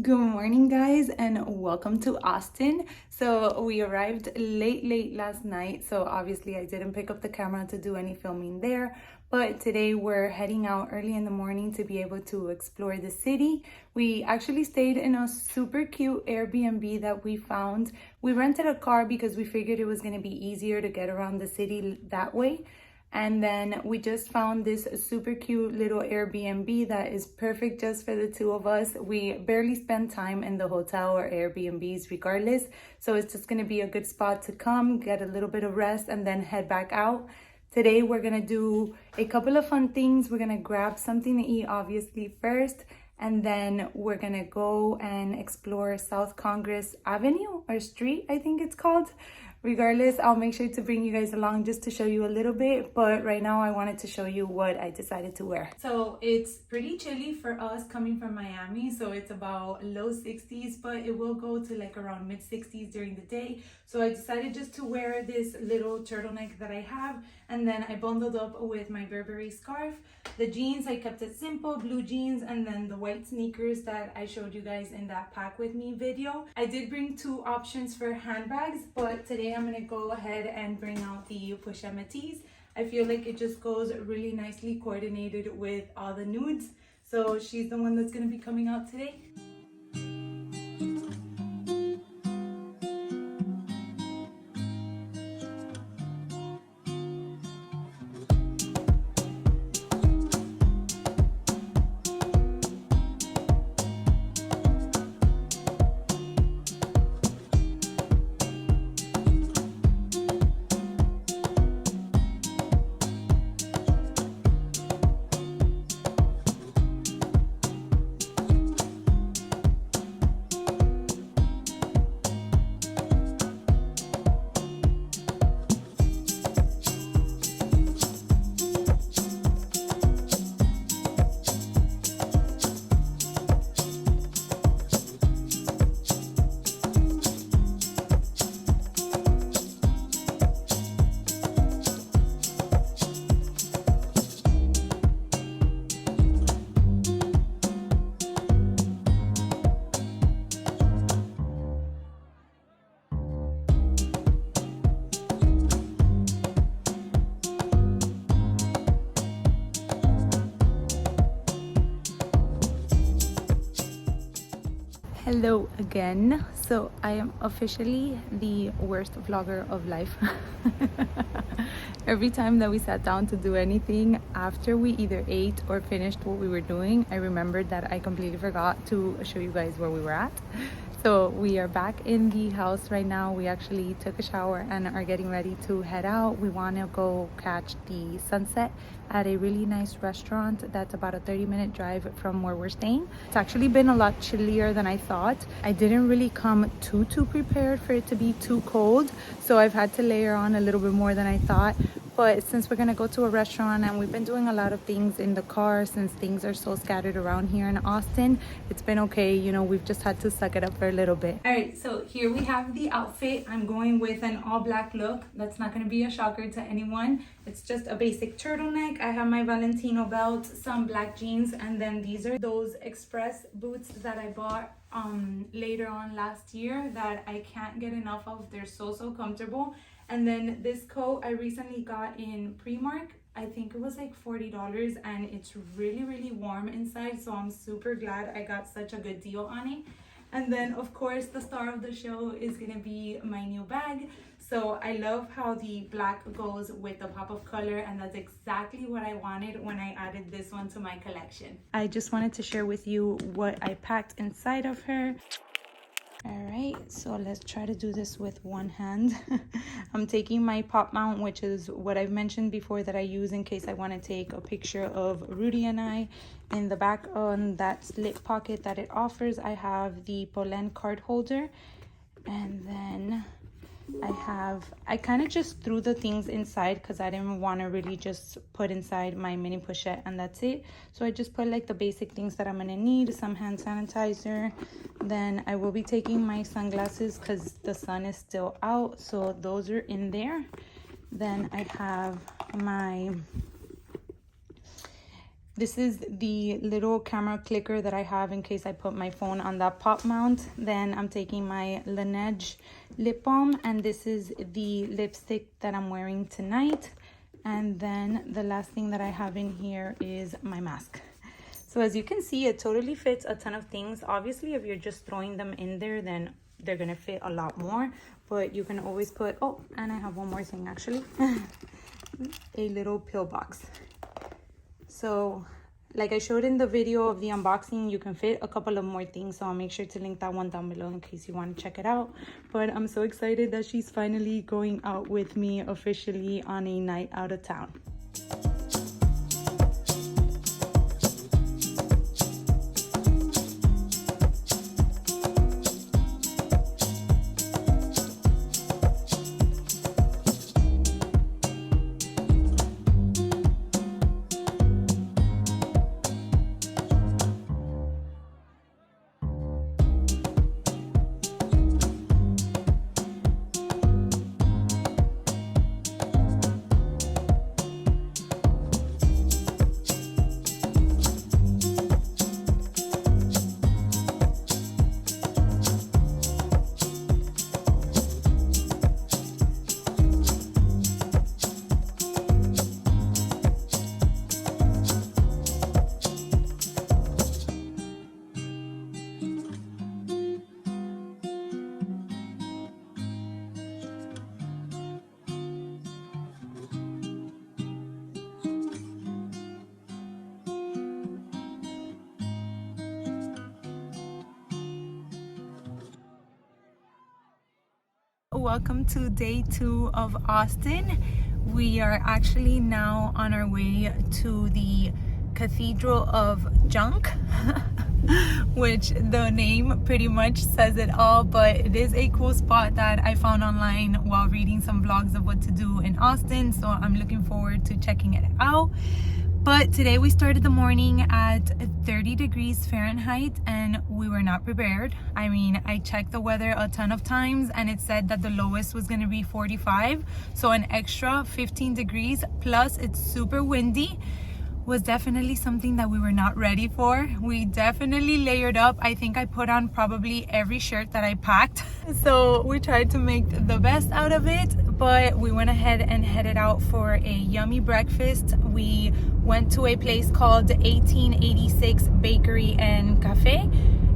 Good morning, guys, and welcome to Austin. So we arrived late last night, so obviously I didn't pick up the camera to do any filming there, but today we're heading out early in the morning to be able to explore the city. We actually stayed in a super cute Airbnb that we found. We rented a car because we figured it was going to be easier to get around the city that way. And then we just found this super cute little Airbnb that is perfect just for the two of us. We barely spend time in the hotel or Airbnbs regardless. So it's just gonna be a good spot to come, get a little bit of rest, and then head back out. Today we're gonna do a couple of fun things. We're gonna grab something to eat, obviously, first. And then we're gonna go and explore South Congress Avenue or Street, I think it's called. Regardless, I'll make sure to bring you guys along just to show you a little bit, but right now I wanted to show you what I decided to wear. So it's pretty chilly for us coming from Miami, so it's about low 60s, but it will go to like around mid 60s during the day. So I decided just to wear this little turtleneck that I have, and then I bundled up with my Burberry scarf. The jeans, I kept it simple, blue jeans, and then the white sneakers that I showed you guys in that pack with me video. I did bring two options for handbags, but today I'm gonna go ahead and bring out the pajama tees. I feel like it just goes really nicely coordinated with all the nudes. So she's the one that's gonna be coming out today. Hello again. So I am officially the worst vlogger of life. Every time that we sat down to do anything after we either ate or finished what we were doing, I remembered that I completely forgot to show you guys where we were at. So we are back in the house right now. We actually took a shower and are getting ready to head out. We want to go catch the sunset at a really nice restaurant that's about a 30-minute drive from where we're staying. It's actually been a lot chillier than I thought. I didn't really come too prepared for it to be too cold, so I've had to layer on a little bit more than I thought. But since we're gonna go to a restaurant and we've been doing a lot of things in the car since things are so scattered around here in Austin, it's been okay. You know, we've just had to suck it up for a little bit. All right, so here we have the outfit. I'm going with an all black look. That's not gonna be a shocker to anyone. It's just a basic turtleneck. I have my Valentino belt, some black jeans, and then these are those express boots that I bought later on last year that I can't get enough of. They're so comfortable. And then this coat I recently got in Primark. I think it was like $40, and it's really warm inside, so I'm super glad I got such a good deal on it. And then of course the star of the show is gonna be my new bag. So I love how the black goes with the pop of color, and that's exactly what I wanted when I added this one to my collection. I just wanted to share with you what I packed inside of her. All right, so let's try to do this with one hand. I'm taking my pop mount, which is what I've mentioned before that I use in case I want to take a picture of Rudy and I. In the back on that slit pocket that it offers, I have the Polene card holder, and then I kind of just threw the things inside because I didn't want to really just put inside my mini pochette and that's it. So I just put like the basic things that I'm going to need, some hand sanitizer. Then I will be taking my sunglasses because the sun is still out, so those are in there. Then I have my This is the little camera clicker that I have in case I put my phone on that pop mount. Then I'm taking my Laneige lip balm, and this is the lipstick that I'm wearing tonight. And then the last thing that I have in here is my mask. So as you can see, it totally fits a ton of things. Obviously, if you're just throwing them in there, then they're gonna fit a lot more. But you can always put, oh, and I have one more thing actually, a little pill box. So like I showed in the video of the unboxing, you can fit a couple of more things. So I'll make sure to link that one down below in case you want to check it out. But I'm so excited that she's finally going out with me officially on a night out of town. Welcome to day 2 of Austin. We are actually now on our way to the Cathedral of Junk, which the name pretty much says it all, but it is a cool spot that I found online while reading some vlogs of what to do in Austin, so I'm looking forward to checking it out. But today we started the morning at 30 degrees Fahrenheit and we were not prepared. I mean, I checked the weather a ton of times and it said that the lowest was going to be 45. So an extra 15 degrees plus it's super windy was definitely something that we were not ready for. We definitely layered up. I think I put on probably every shirt that I packed. So we tried to make the best out of it, but we went ahead and headed out for a yummy breakfast. We went to a place called 1886 Bakery and Cafe,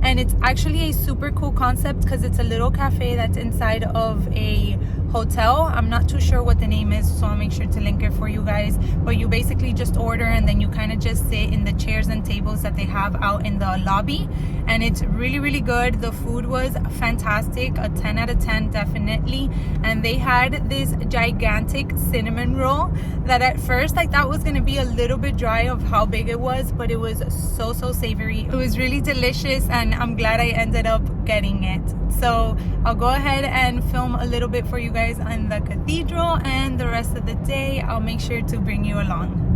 and it's actually a super cool concept because it's a little cafe that's inside of a hotel. I'm not too sure what the name is, so I'll make sure to link it for you guys. But you basically just order and then you kind of just sit in the chairs and tables that they have out in the lobby, and it's really, really good. The food was fantastic, a 10 out of 10 definitely. And they had this gigantic cinnamon roll that at first I thought was going to be a little bit dry of how big it was, but it was so savory. It was really delicious and I'm glad I ended up getting it. So I'll go ahead and film a little bit for you guys on the cathedral, and the rest of the day I'll make sure to bring you along.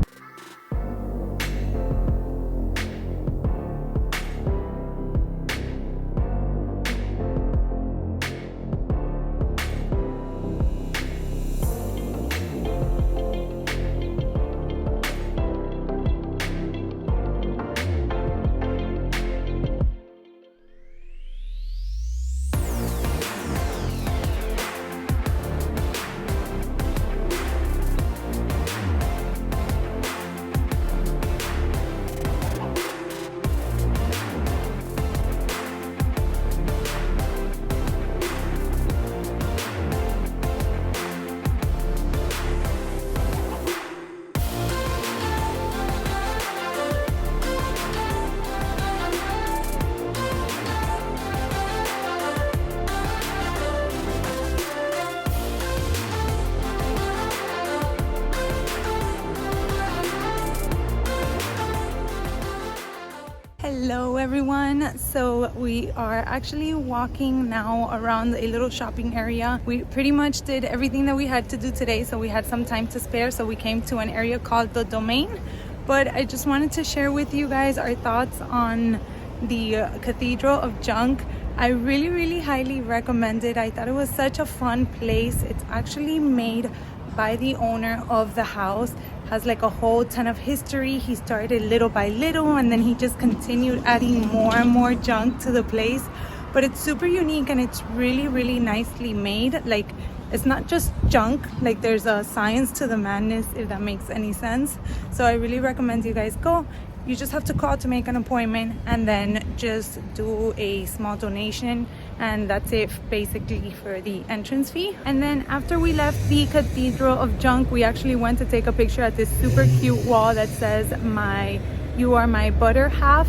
Hello everyone, so we are actually walking now around a little shopping area. We pretty much did everything that we had to do today, so we had some time to spare, so we came to an area called the Domain. But I just wanted to share with you guys our thoughts on the Cathedral of Junk. I really highly recommend it. I thought it was such a fun place. It's actually made by the owner of the house. Has like a whole ton of history. He started little by little and then he just continued adding more and more junk to the place. But it's super unique and it's really, really nicely made. Like, it's not just junk, like there's a science to the madness, if that makes any sense. So I really recommend you guys go. You just have to call to make an appointment and then just do a small donation, and that's it basically for the entrance fee. And then after we left the Cathedral of Junk, we actually went to take a picture at this super cute wall that says "You are my butter half."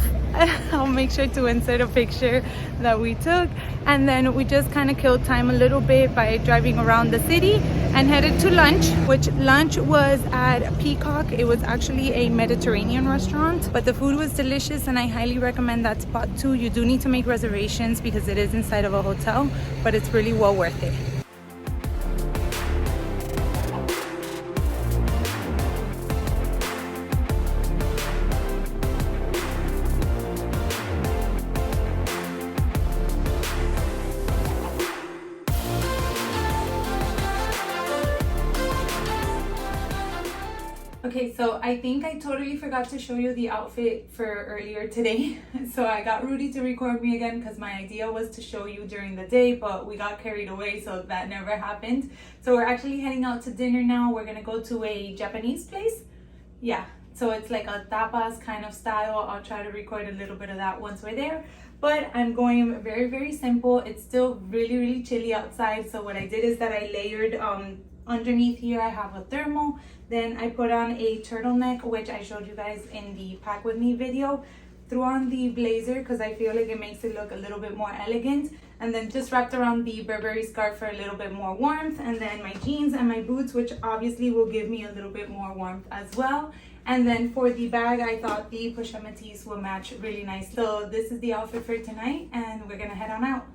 I'll make sure to insert a picture that we took. And then we just kind of killed time a little bit by driving around the city and headed to lunch, which lunch was at Peacock. It was actually a Mediterranean restaurant, but the food was delicious and I highly recommend that spot too. You do need to make reservations because it is inside of a hotel, but it's really well worth it. Okay, so I think I totally forgot to show you the outfit for earlier today. So I got Rudy to record me again because my idea was to show you during the day, but we got carried away, so that never happened. So we're actually heading out to dinner now. We're gonna go to a Japanese place. Yeah, so it's like a tapas kind of style. I'll try to record a little bit of that once we're there. But I'm going very, very simple. It's still really, really chilly outside. So what I did is that I layered underneath here I have a thermal. Then I put on a turtleneck, which I showed you guys in the pack with me video. Threw on the blazer because I feel like it makes it look a little bit more elegant. And then just wrapped around the Burberry scarf for a little bit more warmth. And then my jeans and my boots, which obviously will give me a little bit more warmth as well. And then for the bag, I thought the Pusha Matisse will match really nice. So this is the outfit for tonight and we're gonna head on out.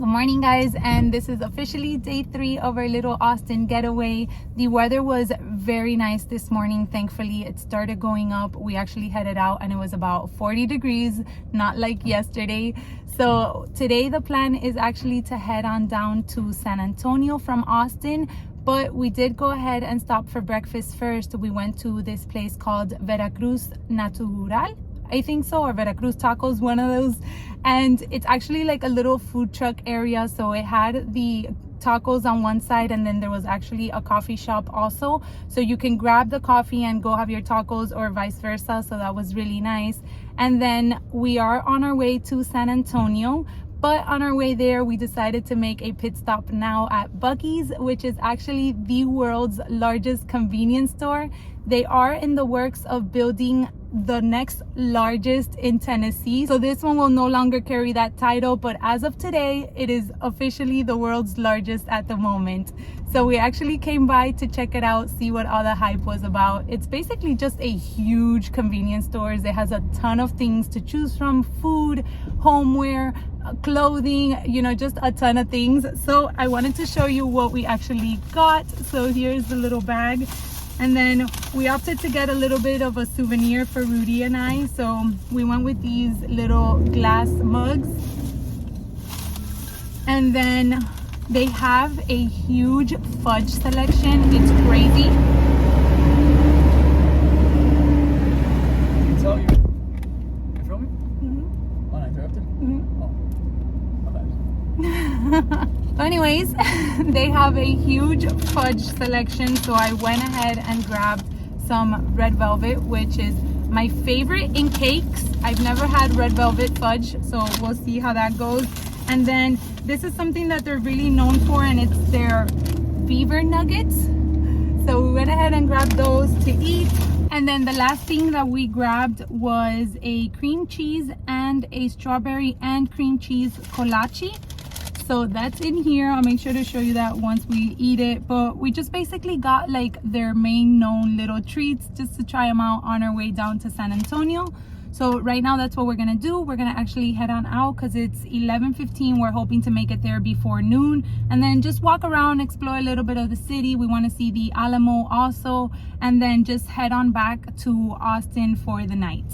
Morning guys, and this is officially day 3 of our little Austin getaway. The weather was very nice this morning. Thankfully it started going up. We actually headed out and it was about 40 degrees, not like yesterday. So today the plan is actually to head on down to San Antonio from Austin, but we did go ahead and stop for breakfast first. We went to this place called Veracruz Natural, I think so, or Veracruz Tacos, one of those. And it's actually like a little food truck area. So it had the tacos on one side and then there was actually a coffee shop also. So you can grab the coffee and go have your tacos or vice versa. So that was really nice. And then we are on our way to San Antonio. But on our way there, we decided to make a pit stop now at Buc-ee's, which is actually the world's largest convenience store. They are in the works of building the next largest in Tennessee. So this one will no longer carry that title, but as of today, it is officially the world's largest at the moment. So we actually came by to check it out, see what all the hype was about. It's basically just a huge convenience store. It has a ton of things to choose from: food, homeware, clothing, you know, just a ton of things. So I wanted to show you what we actually got. So here's the little bag. And then we opted to get a little bit of a souvenir for Rudy and I. So we went with these little glass mugs. And then they have a huge fudge selection. It's crazy. So you're filming? Mm-hmm. Uninterrupted? Mm-hmm. Oh, my bad. So anyways, they have a huge fudge selection. So I went ahead and grabbed some red velvet, which is my favorite in cakes. I've never had red velvet fudge, so we'll see how that goes. And then this is something that they're really known for, and it's their beaver nuggets. So we went ahead and grabbed those to eat. And then the last thing that we grabbed was a cream cheese and a strawberry and cream cheese kolache. So that's in here. I'll make sure to show you that once we eat it. But we just basically got like their main known little treats just to try them out on our way down to San Antonio. So right now that's what we're gonna do. We're gonna actually head on out because it's 11:15. We're hoping to make it there before noon, and then just walk around, explore a little bit of the city. We want to see the Alamo also, and then just head on back to Austin for the night.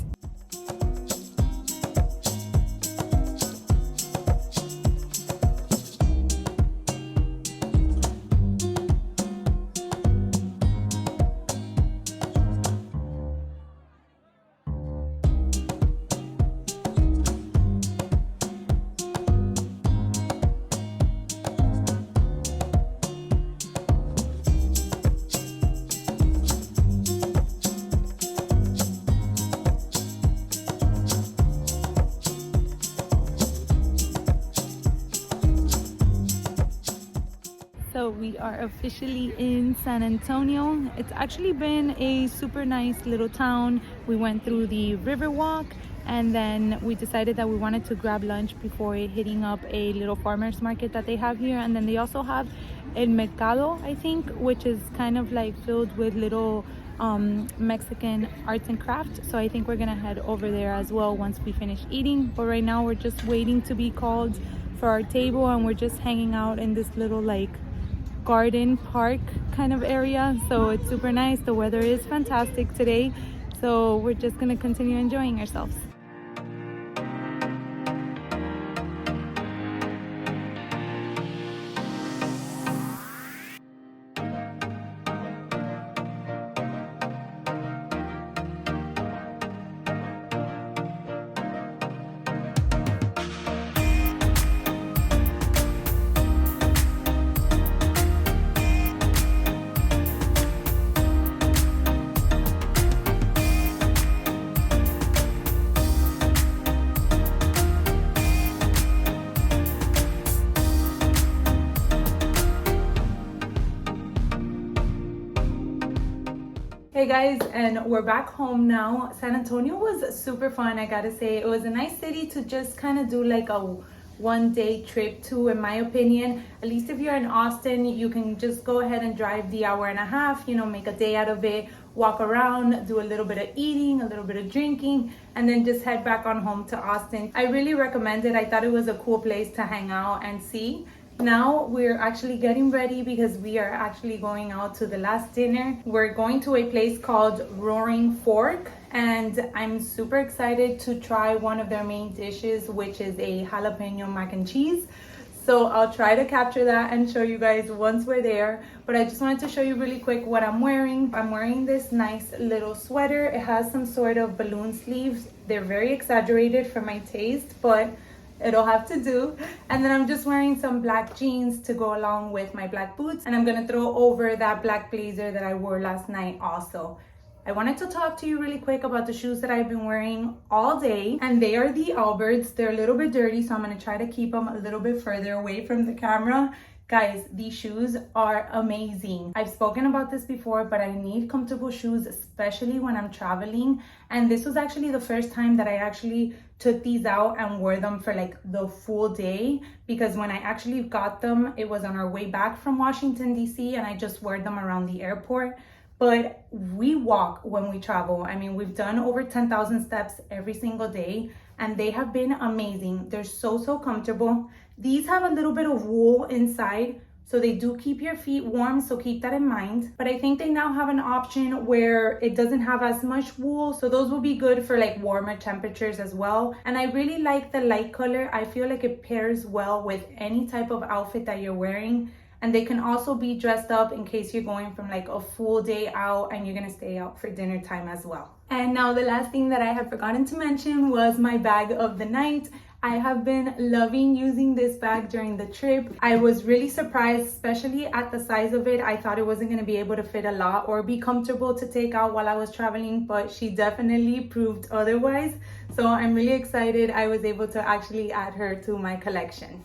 So we are officially in San Antonio. It's actually been a super nice little town. We went through the Riverwalk, and then we decided that we wanted to grab lunch before hitting up a little farmers market that they have here. And then they also have El Mercado, I think, which is kind of like filled with little Mexican arts and crafts. So I think we're gonna head over there as well once we finish eating. But right now we're just waiting to be called for our table, and we're just hanging out in this little like garden park kind of area. So it's super nice. The weather is fantastic today, so we're just gonna continue enjoying ourselves. Hey guys, and we're back home now. San Antonio was super fun, I gotta say. It was a nice city to just kind of do like a one-day trip to, in my opinion. At least if you're in Austin, you can just go ahead and drive the hour and a half, you know, make a day out of it, walk around, do a little bit of eating, a little bit of drinking, and then just head back on home to Austin. I really recommend it. I thought it was a cool place to hang out and see. Now we're actually getting ready because we are actually going out to the last dinner. We're going to a place called Roaring Fork, and I'm super excited to try one of their main dishes, which is a jalapeno mac and cheese. So I'll try to capture that and show you guys once we're there. But I just wanted to show you really quick what I'm wearing. I'm wearing this nice little sweater. It has some sort of balloon sleeves. They're very exaggerated for my taste, but it'll have to do. And then I'm just wearing some black jeans to go along with my black boots, and I'm gonna throw over that black blazer that I wore last night also. I wanted to talk to you really quick about the shoes that I've been wearing all day, and they are the Allbirds. They're a little bit dirty, so I'm gonna try to keep them a little bit further away from the camera. Guys, these shoes are amazing. I've spoken about this before, but I need comfortable shoes, especially when I'm traveling. And this was actually the first time that I actually took these out and wore them for like the full day, because when I actually got them, it was on our way back from Washington, D.C., and I just wore them around the airport. But we walk when we travel. I mean, we've done over 10,000 steps every single day, and they have been amazing. They're so comfortable. These have a little bit of wool inside, So they do keep your feet warm, so keep that in mind. But I think they now have an option where it doesn't have as much wool, so those will be good for like warmer temperatures as well. And I really like the light color. I feel like it pairs well with any type of outfit that you're wearing. And they can also be dressed up in case you're going from like a full day out and you're gonna stay out for dinner time as well. And now the last thing that I had forgotten to mention was my bag of the night. I have been loving using this bag during the trip. I was really surprised, especially at the size of it. I thought it wasn't going to be able to fit a lot or be comfortable to take out while I was traveling, but she definitely proved otherwise. So I'm really excited I was able to actually add her to my collection.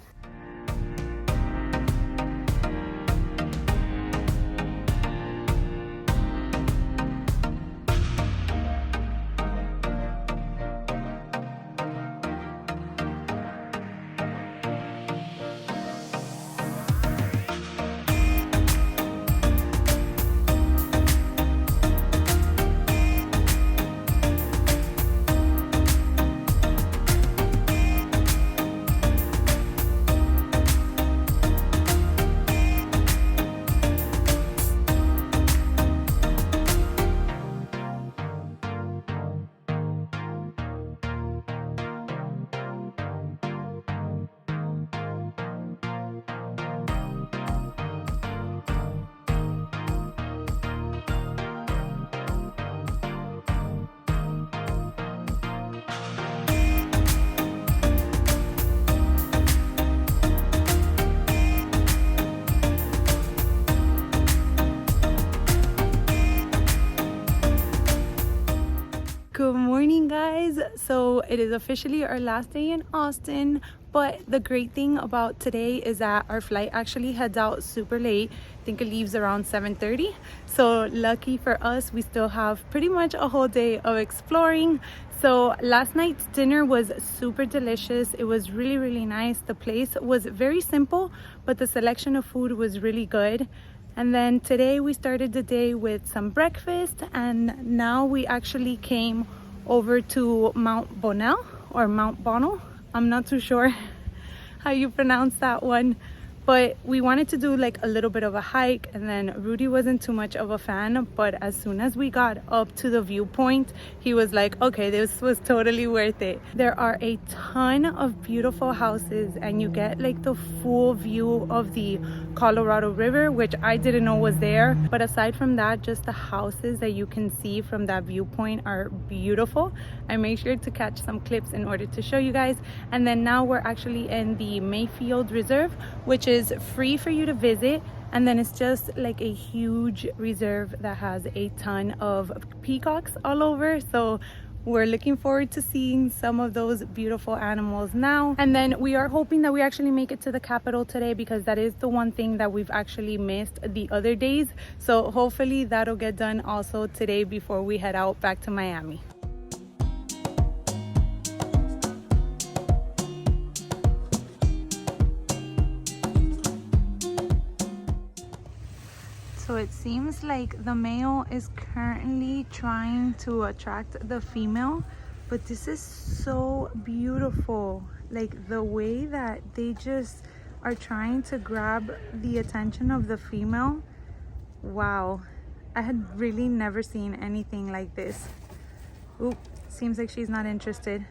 Good morning, guys. So it is officially our last day in Austin, but the great thing about today is that our flight actually heads out super late. I think it leaves around 7:30. So lucky for us, we still have pretty much a whole day of exploring. So last night's dinner was super delicious. It was really nice. The place was very simple, but the selection of food was really good. And then today we started the day with some breakfast, and now we actually came over to Mount Bonnell or Mount Bonnell. I'm not too sure how you pronounce that one, but we wanted to do like a little bit of a hike, and then Rudy wasn't too much of a fan, but as soon as we got up to the viewpoint, he was like, okay, this was totally worth it. There are a ton of beautiful houses, and you get like the full view of the Colorado River, which I didn't know was there. But aside from that, just the houses that you can see from that viewpoint are beautiful. I made sure to catch some clips in order to show you guys. And then now we're actually in the Mayfield Reserve, which is free for you to visit, and then it's just like a huge reserve that has a ton of peacocks all over. So we're looking forward to seeing some of those beautiful animals now. And then we are hoping that we actually make it to the Capitol today, because that is the one thing that we've actually missed the other days. So hopefully that'll get done also today before we head out back to Miami. So it seems like the male is currently trying to attract the female, but this is so beautiful. Like the way that they just are trying to grab the attention of the female. Wow, I had really never seen anything like this. Oop, seems like she's not interested.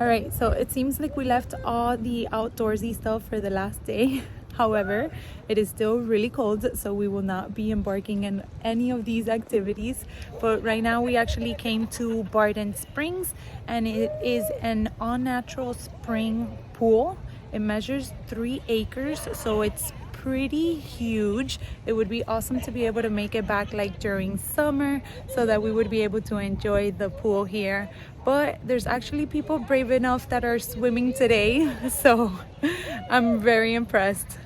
All right, so it seems like we left all the outdoorsy stuff for the last day. However, it is still really cold, so we will not be embarking in any of these activities. But right now we actually came to Barton Springs, and it is an all-natural spring pool. It measures 3 acres, so it's pretty huge. It would be awesome to be able to make it back like during summer, so that we would be able to enjoy the pool here. But there's actually people brave enough that are swimming today, so I'm very impressed.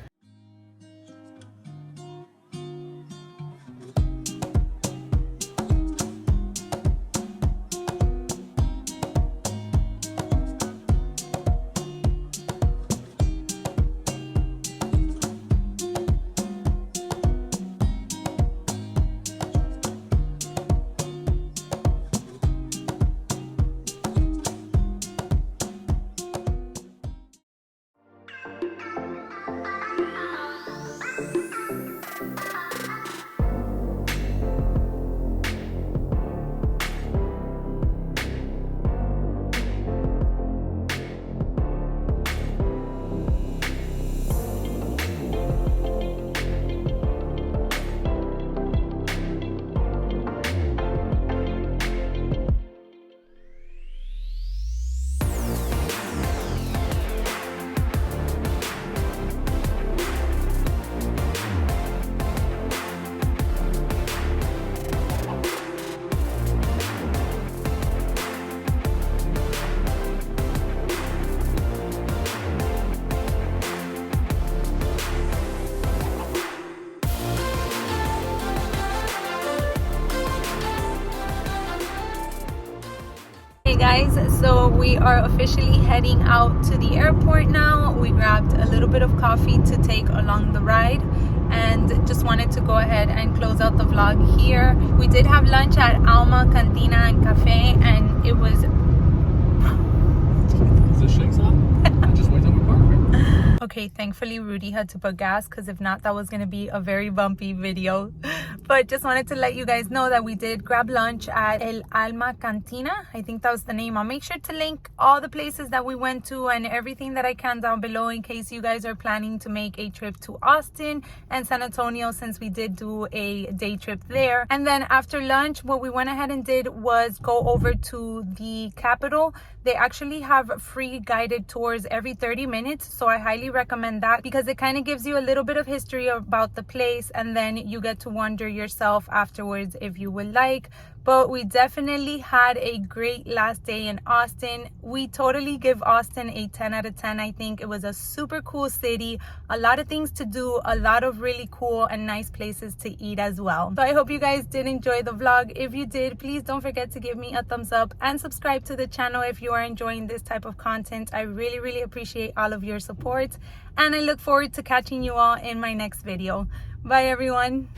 Hey guys, so we are officially heading out to the airport now. We grabbed a little bit of coffee to take along the ride and just wanted to go ahead and close out the vlog here. We did have lunch at Alma Cantina and Cafe, and it was... Is this shake stop? I just went on the park, right? Okay, thankfully Rudy had to put gas, because if not, that was going to be a very bumpy video. But just wanted to let you guys know that we did grab lunch at El Alma Cantina. I think that was the name. I'll make sure to link all the places that we went to and everything that I can down below in case you guys are planning to make a trip to Austin and San Antonio, since we did do a day trip there. And then after lunch, what we went ahead and did was go over to the Capitol. They actually have free guided tours every 30 minutes. So I highly recommend that, because it kind of gives you a little bit of history about the place, and then you get to wonder yourself afterwards if you would like. But we definitely had a great last day in Austin. We totally give Austin a 10 out of 10. I think it was a super cool city, a lot of things to do, a lot of really cool and nice places to eat as well. So I hope you guys did enjoy the vlog. If you did, please don't forget to give me a thumbs up and subscribe to the channel if you are enjoying this type of content. I really appreciate all of your support, and I look forward to catching you all in my next video. Bye everyone.